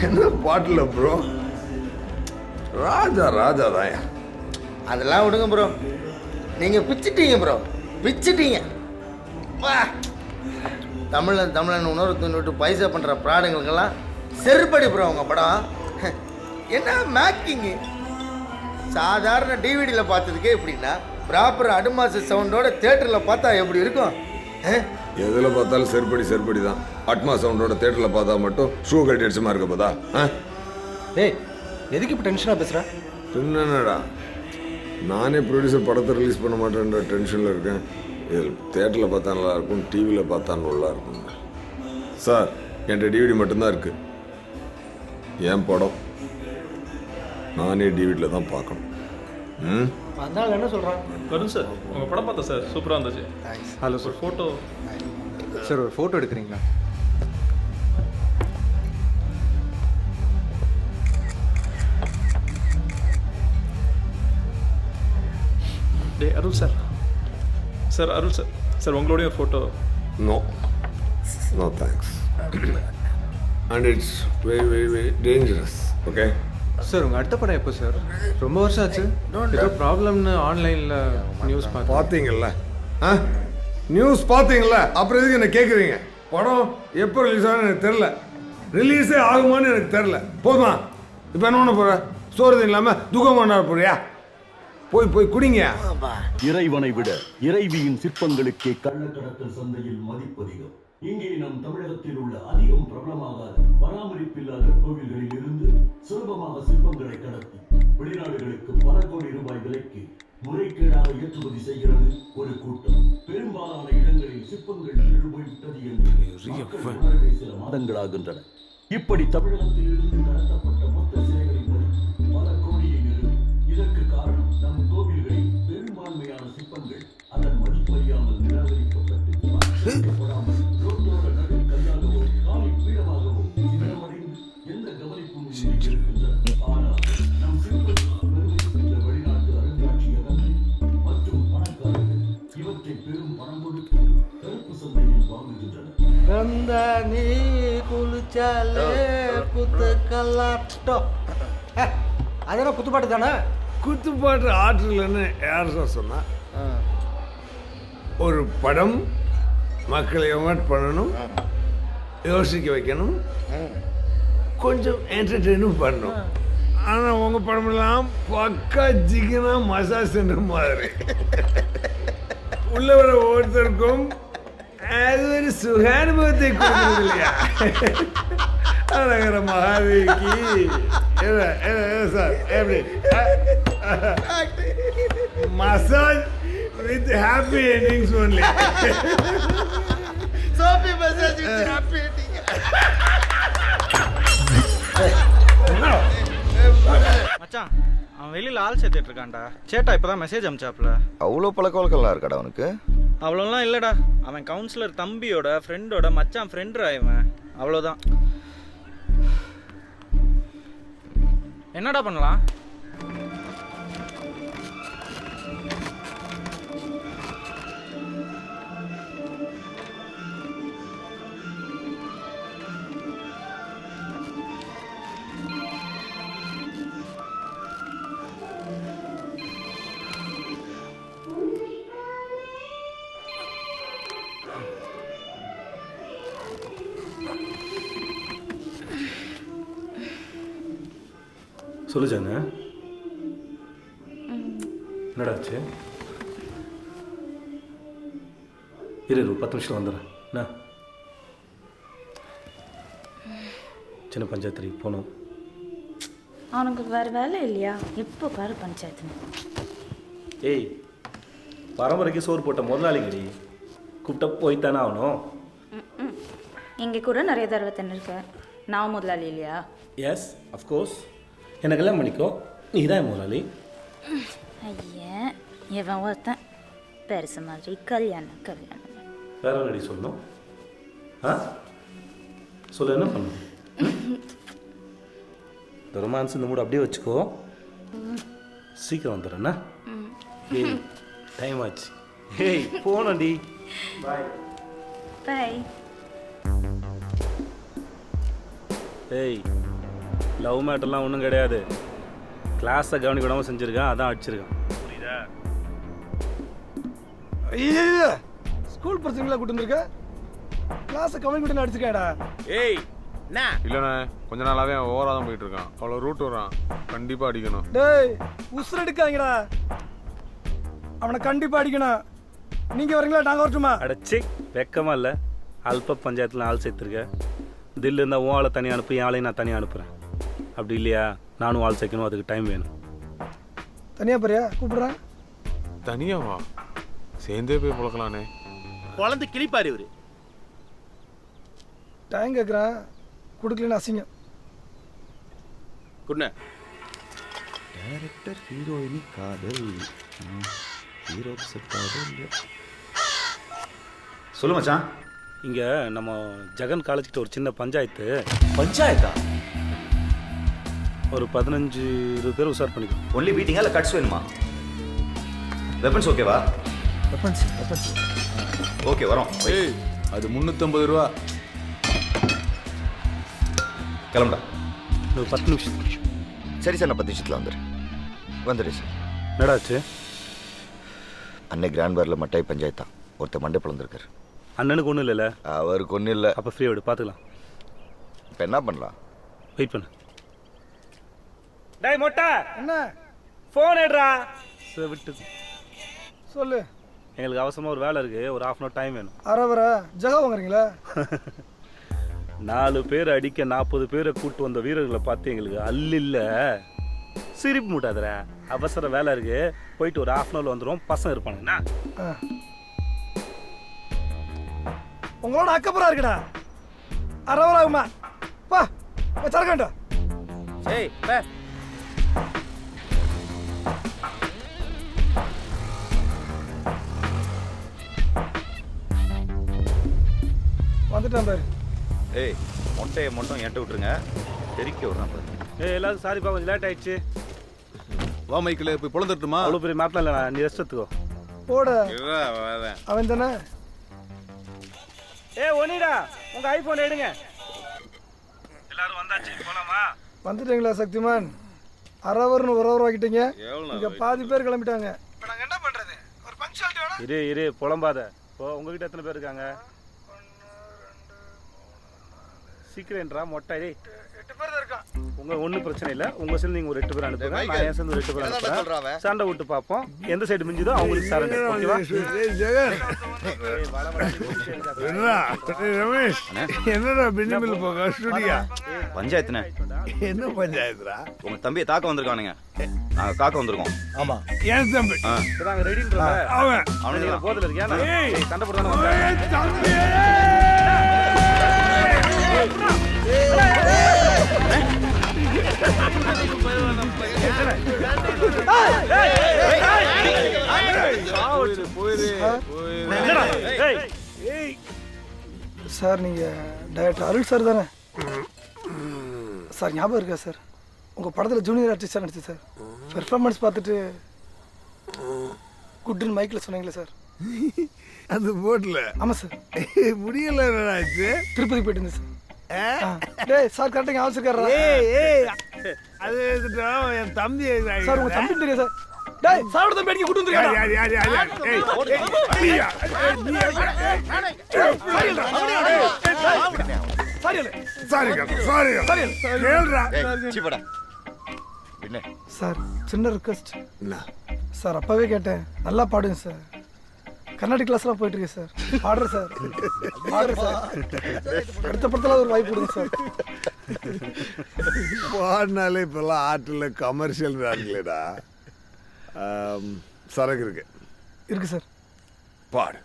என்ன பாட்டில் ப்ரோ? ராஜா ராஜா தாயா. அதெல்லாம் விடுங்க ப்ரோ, நீங்கள் பிச்சிட்டீங்க ப்ரோ, பிச்சிட்டீங்க. வா, தமிழன் உணர்வு தூண்டிவிட்டு பைசா பண்ணுற ப்ராடுங்களுக்கெல்லாம் செருப்படி ப்ரோ உங்கள் படம். என்ன மேக்கிங்கு, சாதாரண டிவிடியில் பார்த்ததுக்கே எப்படின்னா ப்ராப்பர் அடுமாச சவுண்டோட தேட்டரில் பார்த்தா எப்படி இருக்கும்? எதில் பார்த்தாலும் செருப்படி தான். அட்மா சவுண்டோட தேட்டரில் பார்த்தா மட்டும் ஷூ கட்டி அடிச்சமா இருக்க போதா? ஏய், எதுக்கு இப்போ டென்ஷனாக பேசுகிற? என்னடா, நானே ப்ரொடியூசர் படத்தை ரிலீஸ் பண்ண மாட்டேன்ற டென்ஷனில் இருக்கேன். இதில் தேட்டரில் பார்த்தா நல்லாயிருக்கும், டிவியில் பார்த்தா நல்லா இருக்கும். சார், என்கிட்ட டிவிடி மட்டும்தான் இருக்குது. என் படம் நானே டிவிடியில் தான் பார்க்கணும். அதனால என்ன சொல்கிறான்? வரும் சார், உங்கள் படம் பார்த்தேன் சார், சூப்பராக இருந்துச்சு. ஹலோ சார், ஃபோட்டோ சார் ஒரு ஃபோட்டோ எடுக்கிறீங்களா? டே Arul sir, sir Arul sir, sir உங்களுடைய photo. No thanks. And it's very dangerous. Okay sir, உங்கள் அடுத்த படம் எப்போ சார்? ரொம்ப வருஷம் ஆச்சு. ஏதோ ப்ராப்ளம்னு ஆன்லைனில் நியூஸ் பார்த்தீங்கல்ல? நியூஸ் பார்த்தீங்கல்ல? அப்புறம் எதுக்கு என்ன கேட்குறீங்க? படம் எப்போ ரிலீஸ் ஆகும்னு எனக்கு தெரில, ரிலீஸே ஆகுமான்னு எனக்கு தெரில. போதுமா? இப்போ என்ன பண்ண போகிற? சோறு இல்லாமல் துக்கம் கொண்டாட போறியா? போய் குடிங்க. இறைவனை விட இறைவியின் சிற்பங்களுக்கே கள்ளக்கடத்தல் சந்தையில் மதிப்பதிகம். இங்கே நம் தமிழகத்தில் உள்ள அதிகம் பிரபலமாகாத பராமரிப்பில்லாத கோவில்களில் இருந்து சுலபமாக சிற்பங்களை கடத்தி வெளிநாடுகளுக்கு பல கோடி ரூபாய் விலைக்கு முறைகேடாக ஏற்றுமதி செய்கிறது ஒரு கூட்டம். பெரும்பாலான இடங்களில் சிற்பங்கள் திருடுபோய்விட்டது என்று சில மாதங்களாகின்றன. இப்படி தமிழகத்தில் இருந்து கடத்தப்பட்ட மொத்த சிலைகளின் மதிப்பு பல கோடியை நெருங்கும். இதற்கு காரணம் நம் கோவில்களில் பெரும்பான்மையான சிற்பங்கள் அதன் மதிப்பறியாமல் நிராகரிக்கப்பட்டு ரோட்டோட நடு கல்லாகவோ காலி பீடமாகவோ இடமடைந்து எந்த கவனிப்பும் இருக்கின்றன. ஆனால் நம் சிற்பங்கள் நிர்வகிக்கின்ற வெளிநாட்டு அருங்காட்சியகங்கள் மற்றும் பணக்காரர்கள் இவற்றை பெரும் பணம் கொடுத்து கருப்பு சந்தையில் வாங்குகின்றனர். நீ குளிச்சாலே குத்து கல்லாட்டம். அதெல்லாம் குத்துப்பாட்டு தானே? குத்துப்பாட்டு ஆற்றலன்னு யார் சார் சொன்னா? ஒரு படம் மக்களை எமோட் பண்ணணும், யோசிக்க வைக்கணும், கொஞ்சம் என்டர்டெயினும் பண்ணணும். ஆனால் உங்கள் படமெல்லாம் பக்கா ஜிகினா மசாஜ் சென்டர் மாதிரி. உள்ள வர ஒவ்வொருத்தருக்கும் அது ஒரு சுகானுபவத்தை கொடுக்குறது இல்லையா? அழகிற மகாதேவிக்கு சார் எப்படி massage with happy endings only. Soapy massage with happy ending. மச்சான், அவன் வெளியில் ஆள் சேர்த்துட்டு இருக்கான்டா. சேட்டா இப்போதான் மெசேஜ் அனுப்பிச்சாப்ல. அவ்வளோ பழக்க வழக்கம்லாம் இருக்காடா அவனுக்கு? அவ்வளோலாம் இல்லைடா, அவன் கவுன்சிலர் தம்பியோட ஃப்ரெண்டோட மச்சான் ஃப்ரெண்டுடா இவன். அவ்வளோதான். என்னடா பண்ணலாம்? சொல்லு ஜானு, என்னடாச்சு? இரு 10 நிமிஷம் வந்துடுறேன். என்ன சின்ன பஞ்சாயத்து போகணும். அவனுக்கு வேறு வேலை இல்லையா? எப்போ பாரு பஞ்சாயத்து. ஏய், பரம்பரைக்கு சோறு போட்ட முதலாளிங்கடி, கூப்பிட்ட போய்த்தானே ஆகணும். இங்கே கூட நிறைய தடவை தின்னுருக்கேன். நான் முதலாளி இல்லையா? Yes, of course. எனக்கு எல்லாம் பண்ணிக்கோ, நீ தான் முதலாளி. ஐயா, இவன் ஒருத்தன் பெருசு மாதிரி கல்யாணம். வேற ரெடி சொல்லணும். சொல்ல என்ன பண்ணணும்? இந்த ரொமான்ஸ் இந்த மூடு அப்படியே வச்சுக்கோ. சீக்கிரம் வந்துடுறேண்ணா. ஏய், டைம் ஆச்சு. ஏய், போனடி. பாய் பாய். ஏய், லவ் மேட்டர்லாம் ஒன்றும் கிடையாது. கிளாஸை கவனிக்க விடாமல் செஞ்சுருக்கான், அதான் அடிச்சிருக்கான். புரியுதா? ஐயா ஸ்கூல் பசங்களா கூட்டு வந்திருக்க, கிளாஸை கவனிக்க விட்டு அடிச்சிருக்கேடா. ஏய் என்ன இல்லைண்ணே, கொஞ்ச நாளாவே அவன் ஓவரா தான் போயிட்டு இருக்கான். அவ்வளோ ரூட் வரான், கண்டிப்பா அடிக்கணும். டேய் உசுர எடுக்காதீங்கடா, அவனை கண்டிப்பா அடிக்கணும். நீங்க வரீங்களா நாங்க வரட்டுமா? அடைச்சி வெக்கமா இல்லை? அல்ப பஞ்சாயத்தில் ஆள் சேர்த்துருக்க. தில்லு இருந்தால் உன் ஆளை தனியாக அனுப்பி என் ஆளையும் நான் தனியாக அனுப்புகிறேன். அப்படி இல்லையா நானும் ஆள் சேர்க்கணும், அதுக்கு டைம் வேணும். தனியா போறியா? கூப்பிடுறேன். தனியாவா? சேர்ந்தே போய் புழக்கலானே. குழந்தை கிளிப்பாரு இவரு. டைம் கேட்குறேன், கொடுக்கலன்னு அசிங்கம். குண்ண டைரக்டர் ஹீரோயினி காதல், ஹீரோக்கு செட் ஆகுது இல்லையா? சொல்லு மச்சான். இங்கே நம்ம ஜெகன் காலேஜ்கிட்ட ஒரு சின்ன பஞ்சாயத்து. பஞ்சாயத்தா? ஒரு 15-20 பேர் உஷார் பண்ணிக்கோ. ஒன்லி பீட்டிங்கா இல்லை கட்ஸ் வேணுமா? வெப்பன்ஸ் ஓகேவா? வெப்பன்ஸ் ஓகே வரோம். ஏய், அது 350 ரூபா. கிளம்புடா. ஒரு 10 நிமிஷம். சரி சார், நான் 10 நிமிஷத்தில் வந்துடு சார். என்னடாச்சு? அன்னை கிராண்ட் பார்ல மட்டாய் பஞ்சாயத்தா, ஒருத்தர் மண்டை பிளந்திருக்காரு. அண்ணனுக்கு ஒன்றும் இல்லைல்ல? அவருக்கு ஒன்றும் இல்லை. அப்போ ஃப்ரீ விடு, பார்த்துக்கலாம். இப்போ என்ன பண்ணலாம்? வெயிட் பண்ணு. டேய் மொட்டை, என்ன ஃபோன் எடுறா. விட்டு சொல்லு. எங்களுக்கு அவசரமாக ஒரு வேலை இருக்குது, ஒரு 1/2 hour டைம் வேணும். அரை ஜகா வாங்குறீங்களா? 4 பேர் அடிக்க 40 பேரை கூட்டு வந்த வீரர்களை பார்த்து எங்களுக்கு அல்ல சிரிப்பு மூட்டாதுற. அவசர வேலை இருக்கு, போயிட்டு ஒரு 1/2 hour வந்துடும். பசங்க இருப்பானுங்கண்ணா. உங்களோட அக்கப்புறம் இருக்குடா. அரை ஆகுமா? பா சரக்கண்டா. ஏய் பே வந்துட்டான் பாரு. ஏய், மொட்டையை மட்டும் என்கிட்ட விட்டுருங்க, தெரிக்க விட்றான் பாரு. எல்லாரும் சாரிப்பா, கொஞ்சம் லேட் ஆயிடுச்சு. வா மைக்கில் போய் பொழந்துட்டுமா? அவ்வளோ பெரிய மாப்பிள்ள இல்லைண்ணா, நீ ரெஸ்ட் எடுத்துக்கோ. போட அவன் தானே. ஒனிடா, உங்க ஐபோன் எடுங்க. எல்லாரும் வந்தாச்சு, போலாமா? வந்துட்டீங்களா சக்திமான்? அரவர்னு ஒரு ஹவர் ஆக்கிட்டீங்க. இங்க பாதி பேர் கிளம்பிட்டாங்க. இப்போ நாங்கள் என்ன பண்றது? ஒரு பங்க்சுவாலிட்டி வேணும். இரு புலம்பாத. இப்போ உங்ககிட்ட எத்தனை பேர் இருக்காங்க? சீக்கிரம்ன்றா மொட்டை. 8 பேர் தான் இருக்கான். உங்க ஒன்றும் பிரச்சனை இல்லை, உங்க சேர்ந்து நீங்க ஒரு 8 பேர் அனுப்புங்க, நான் என் சேர்ந்து ஒரு 8 பேர் அனுப்புறேன். சண்டை விட்டு பார்ப்போம், எந்த சைடு மிஞ்சுதோ அவங்களுக்கு சரண்டர். ஓகேவா? ரமேஷ், என்னடா பெண்ணிமில் போக ஸ்டுடியா? பஞ்சாயத்துனே. என்ன பஞ்சாயத்துரா? உங்க தம்பியை தாக்க வந்திருக்கானுங்க. நாங்கள் காக்க வந்திருக்கோம். ஆமா, ஏன் தம்பி? நாங்க ரெடின்றோம். அவன் அவனுக்கு போதில் இருக்கியா? சண்டை போட்டு வந்தேன். தம்பி சார் நீங்க டைரக்டர் அருள் சார் தானே? சார் ஞாபகம் இருக்கா சார்? உங்க படத்துல ஜூனியர் ஆர்டிஸ்டா நடிச்சு சார். பெர்ஃபார்மன்ஸ் பார்த்துட்டு குட்னு மைக்கில் சொன்னீங்களே சார். அது போட்ல. ஆமா சார். முடியல. திருப்பதி போயிட்டு இருந்தேன் சார். டேய் சார் கரெக்டாக அவசியக்காரரா? அது என் தம்பி சார் உங்க தம்பி தெரியும் சார். டேய் சாரோட தம்பி அடிக்க கூட்டு வந்துருக்கா? சார் சின்ன ரிக்வெஸ்ட் சார். அப்பவே கேட்டேன், நல்லா பாடுங்க சார். கர்நாடிக் கிளாஸ்லாம் போயிட்டு இருக்கேன் சார். பாடுறேன் சார், பாடுறேன் சார். அடுத்த படத்தில் ஒரு வாய்ப்பு கொடுங்க சார். பாடினாலே இப்பெல்லாம் ஆற்றில் கமர்ஷியல் வேணுங்களேடா. சரக்கு இருக்கு சார். பாடு.